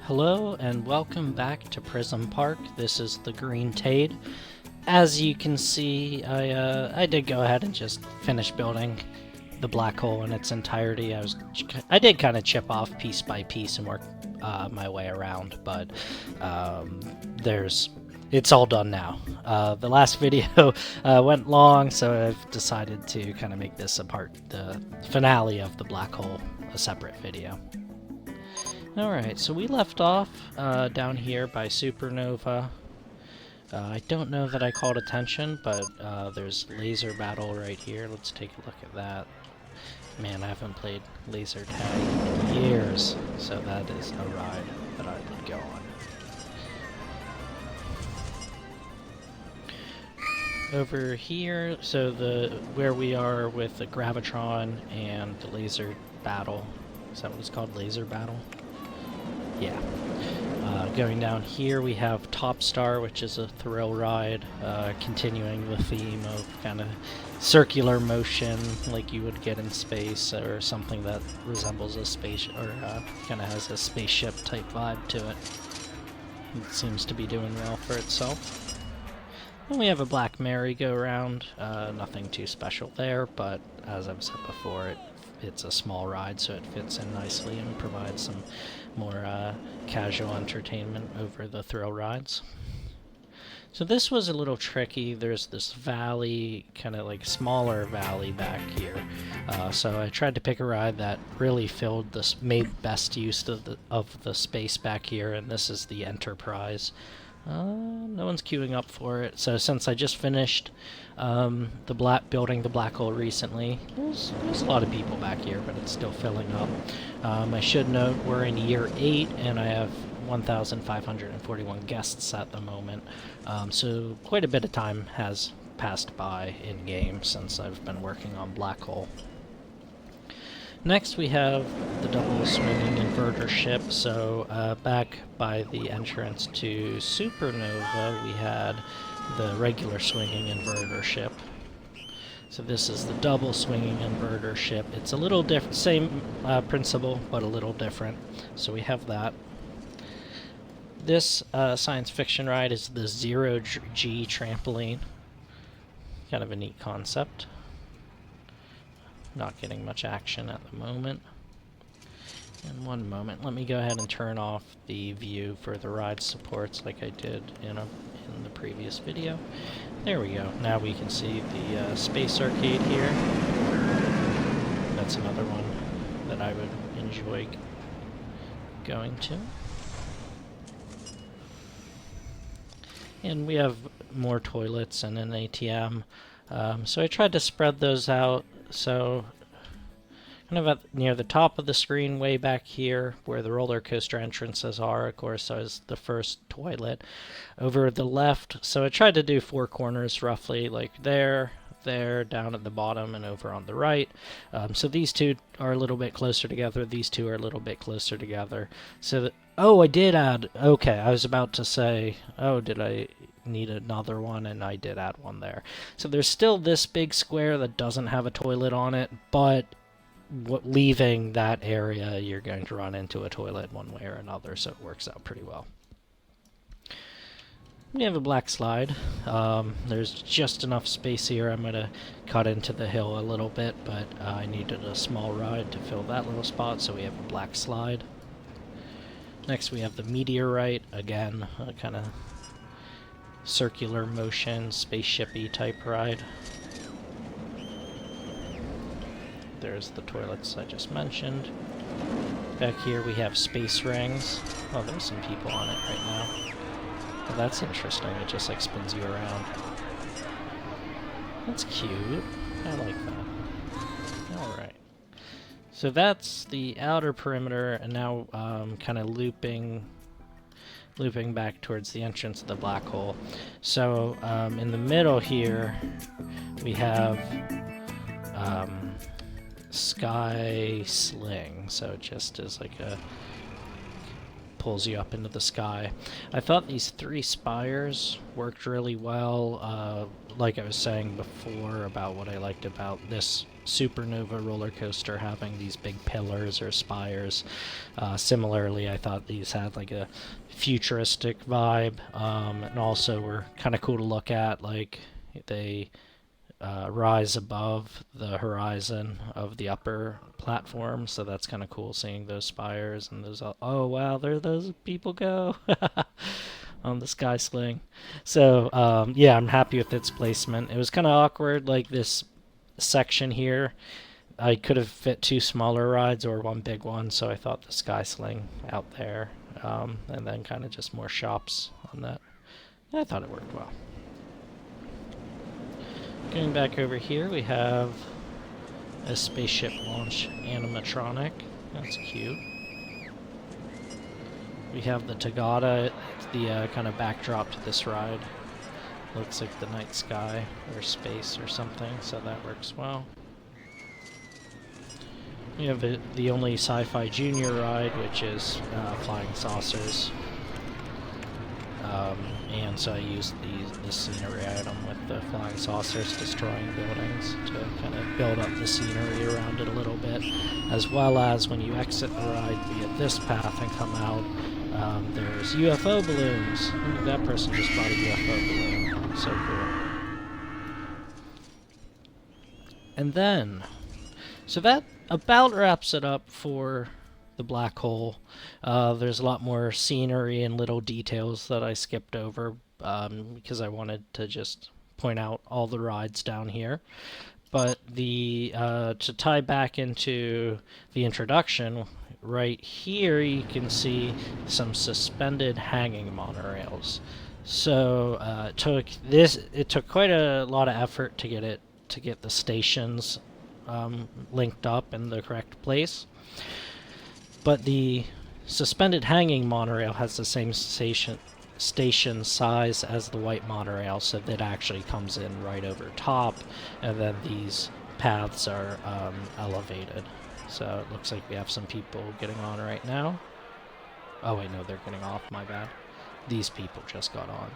Hello and welcome back to Prism Park. This is the Green Tade. As you can see, I did go ahead and just finish building the black hole in its entirety. I did kind of chip off piece by piece and work my way around, but it's all done now. The last video went long, so I've decided to kind of make this the finale of the black hole, a separate video. Alright, so we left off down here by Supernova. I don't know that I called attention, but there's laser battle right here. Let's take a look at that. Man, I haven't played laser tag in years, so that is a ride that I would go on. Over here, so where we are with the Gravitron and the laser battle. Is that what it's called? Laser battle? Yeah. Going down here we have Top Star, which is a thrill ride, continuing the theme of kind of circular motion like you would get in space, or something that resembles a space, or kind of has a spaceship type vibe to it. It seems to be doing well for itself. And we have a black merry-go-round, nothing too special there, but as I've said before, it's a small ride, so it fits in nicely and provides some more casual entertainment over the thrill rides. So this was a little tricky. There's this valley, kind of like smaller valley back here. So I tried to pick a ride that really made best use of the space back here, and this is the Enterprise. No one's queuing up for it. So since I just finished building the black hole recently, there's a lot of people back here, but it's still filling up. I should note we're in year 8, and I have 1,541 guests at the moment. So quite a bit of time has passed by in game since I've been working on black hole. Next we have the double swinging inverter ship. So back by the entrance to Supernova we had the regular swinging inverter ship. So this is the double swinging inverter ship. It's a little different, same principle, but a little different. So we have that. This science fiction ride is the Zero-G trampoline. Kind of a neat concept. Not getting much action at the moment. In one moment, let me go ahead and turn off the view for the ride supports like I did in the previous video. There we go. Now we can see the Space Arcade here. That's another one that I would enjoy going to. And we have more toilets and an ATM. So I tried to spread those out. So, kind of near the top of the screen, way back here, where the roller coaster entrances are, of course, is the first toilet. Over the left, so I tried to do 4 corners roughly, like there, down at the bottom, and over on the right. So these two are a little bit closer together, these two are a little bit closer together. So, I did add, okay, I was about to say, did I need another one, and I did add one there. So there's still this big square that doesn't have a toilet on it, but leaving that area you're going to run into a toilet one way or another, so it works out pretty well. We have a black slide. There's just enough space here. I'm going to cut into the hill a little bit, but I needed a small ride to fill that little spot, so we have a black slide. Next we have the meteorite, again, kind of circular motion, spaceship-y type ride. There's the toilets I just mentioned. Back here we have space rings. Oh, there's some people on it right now. Well, that's interesting, it just like spins you around. That's cute. I like that. Alright. So that's the outer perimeter, and now kind of looping back towards the entrance of the black hole. So in the middle here we have Sky Sling, so it just is like pulls you up into the sky. I thought these 3 spires worked really well, like I was saying before about what I liked about this Supernova roller coaster having these big pillars or spires. Similarly, I thought these had like a futuristic vibe, and also were kind of cool to look at. Like they rise above the horizon of the upper platform, so that's kind of cool seeing those spires and those. Oh wow, there those people go on the sky sling. So yeah, I'm happy with its placement. It was kind of awkward, like this section here. I could have fit 2 smaller rides or 1 big one, so I thought the sky sling out there, and then kind of just more shops on that. Yeah, I thought it worked well. Going back over here, we have a spaceship launch animatronic. That's cute. We have the Tagada, the kind of backdrop to this ride. Looks like the night sky or space or something, so that works well. We have the only Sci-Fi Junior ride, which is flying saucers. And so I used the scenery item with the flying saucers destroying buildings to kind of build up the scenery around it a little bit, as well as when you exit the ride via this path and come out, there's UFO balloons. Ooh, that person just bought a UFO balloon. So cool. And then, so that about wraps it up for the black hole. There's a lot more scenery and little details that I skipped over because I wanted to just point out all the rides down here. But the to tie back into the introduction, right here you can see some suspended hanging monorails. So it took quite a lot of effort to get the stations linked up in the correct place. But the suspended hanging monorail has the same station size as the white monorail, so that actually comes in right over top, and then these paths are elevated. So it looks like we have some people getting on right now. Oh wait, no, they're getting off, my bad. These people just got on.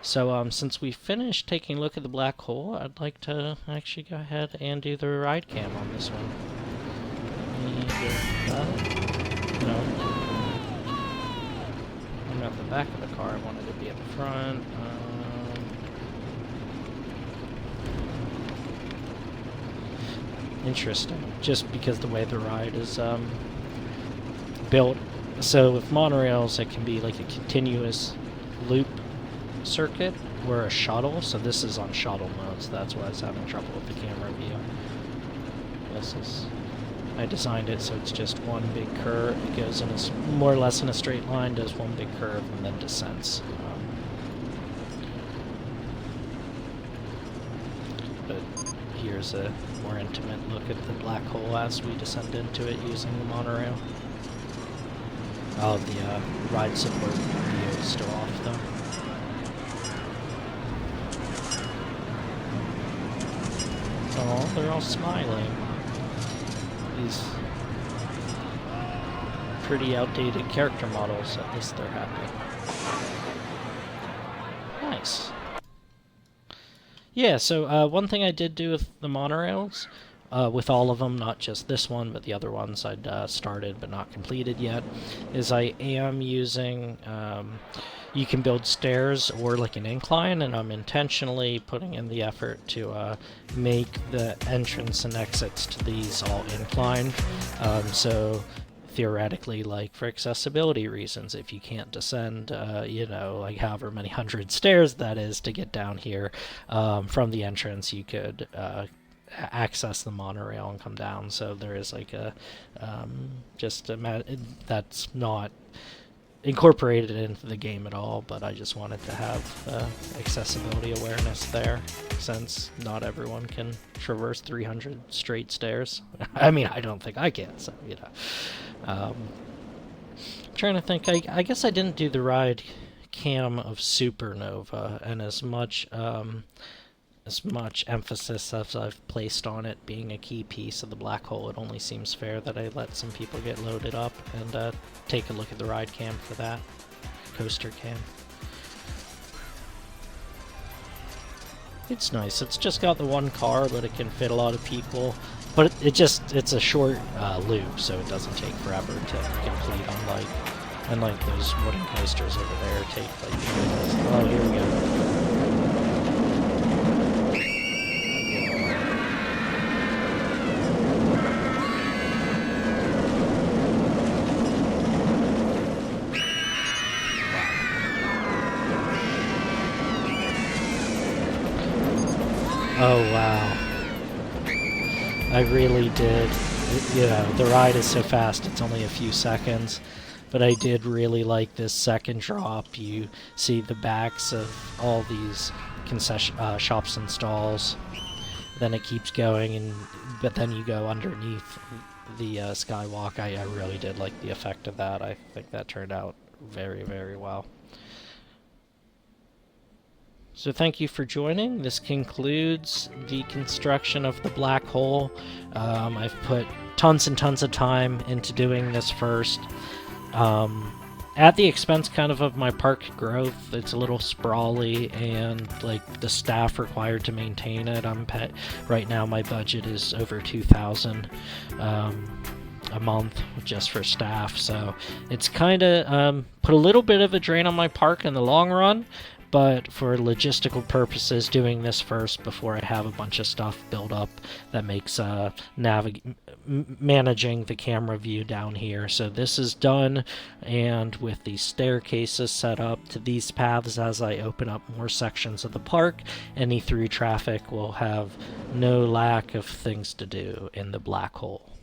So since we finished taking a look at the black hole, I'd like to actually go ahead and do the ride cam on this one. No. I'm at the back of the car, I wanted to be at the front. Interesting, just because the way the ride is built. So with monorails, it can be like a continuous loop circuit or a shuttle. So this is on shuttle mode, so that's why I was having trouble with the camera view. I designed it so it's just one big curve. It goes in more or less in a straight line, does one big curve, and then descends. But here's a more intimate look at the black hole as we descend into it using the monorail. Oh, the ride support video is still off though. Oh, they're all smiling. These pretty outdated character models, at least they're happy. Nice. Yeah, so one thing I did do with the monorails, with all of them, not just this one, but the other ones I'd started but not completed yet, is I am using, you can build stairs or like an incline, and I'm intentionally putting in the effort to make the entrance and exits to these all inclined. So theoretically, like for accessibility reasons, if you can't descend, you know, like however many hundred stairs that is to get down here from the entrance, you could access the monorail and come down. So there is like a that's not incorporated into the game at all, but I just wanted to have accessibility awareness there, since not everyone can traverse 300 straight stairs. I mean, I don't think I can, so, you know. I'm trying to think, I guess I didn't do the ride cam of Supernova, and as much emphasis as I've placed on it being a key piece of the black hole, it only seems fair that I let some people get loaded up and take a look at the ride cam for that. Coaster cam. It's nice. It's just got the one car, but it can fit a lot of people. But it's a short loop, so it doesn't take forever to complete, unlike those wooden coasters over there take like 2 minutes. Oh, here we go. Oh, wow. I really did. You know, the ride is so fast, it's only a few seconds. But I did really like this second drop. You see the backs of all these concession shops and stalls. Then it keeps going, but then you go underneath the skywalk. I really did like the effect of that. I think that turned out very, very well. So thank you for joining. This concludes the construction of the black hole. I've put tons and tons of time into doing this first. At the expense kind of my park growth. It's a little sprawly, and like the staff required to maintain it. Right now my budget is over $2,000 a month just for staff, so it's kind of put a little bit of a drain on my park in the long run. But for logistical purposes, doing this first before I have a bunch of stuff built up that makes managing the camera view down here. So this is done, and with these staircases set up to these paths as I open up more sections of the park, any through traffic will have no lack of things to do in the black hole.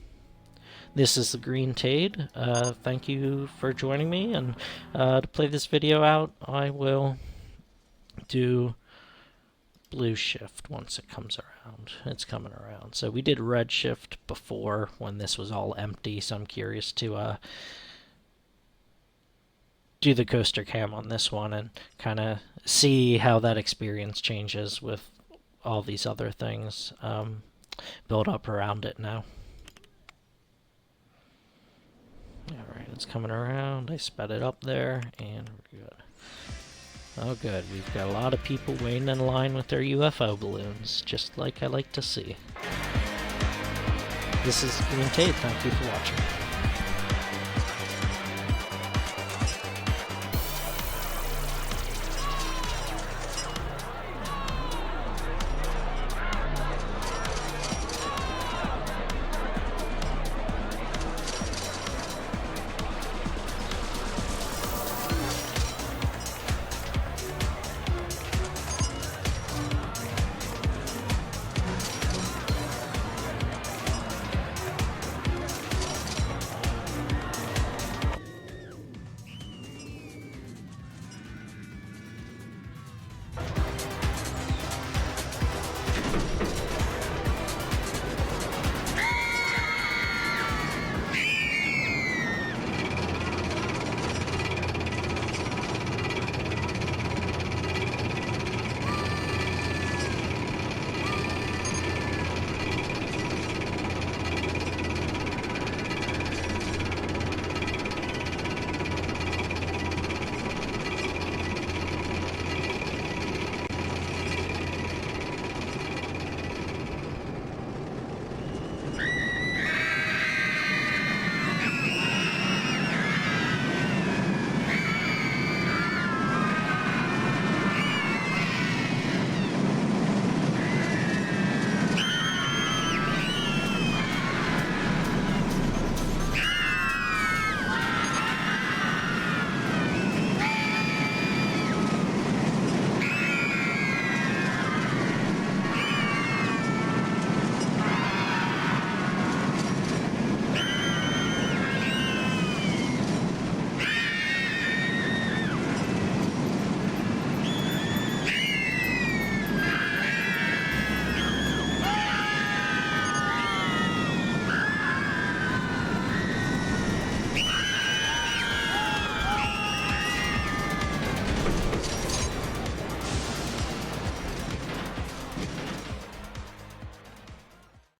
This is the Green Tade. Thank you for joining me, and to play this video out, I will do blue shift once it comes around. It's coming around. So we did red shift before when this was all empty, so I'm curious to do the coaster cam on this one and kind of see how that experience changes with all these other things built up around it now. Alright, it's coming around. I sped it up there, and we're good. Oh good, we've got a lot of people waiting in line with their UFO balloons, just like I like to see. This is Green Tade, thank you for watching.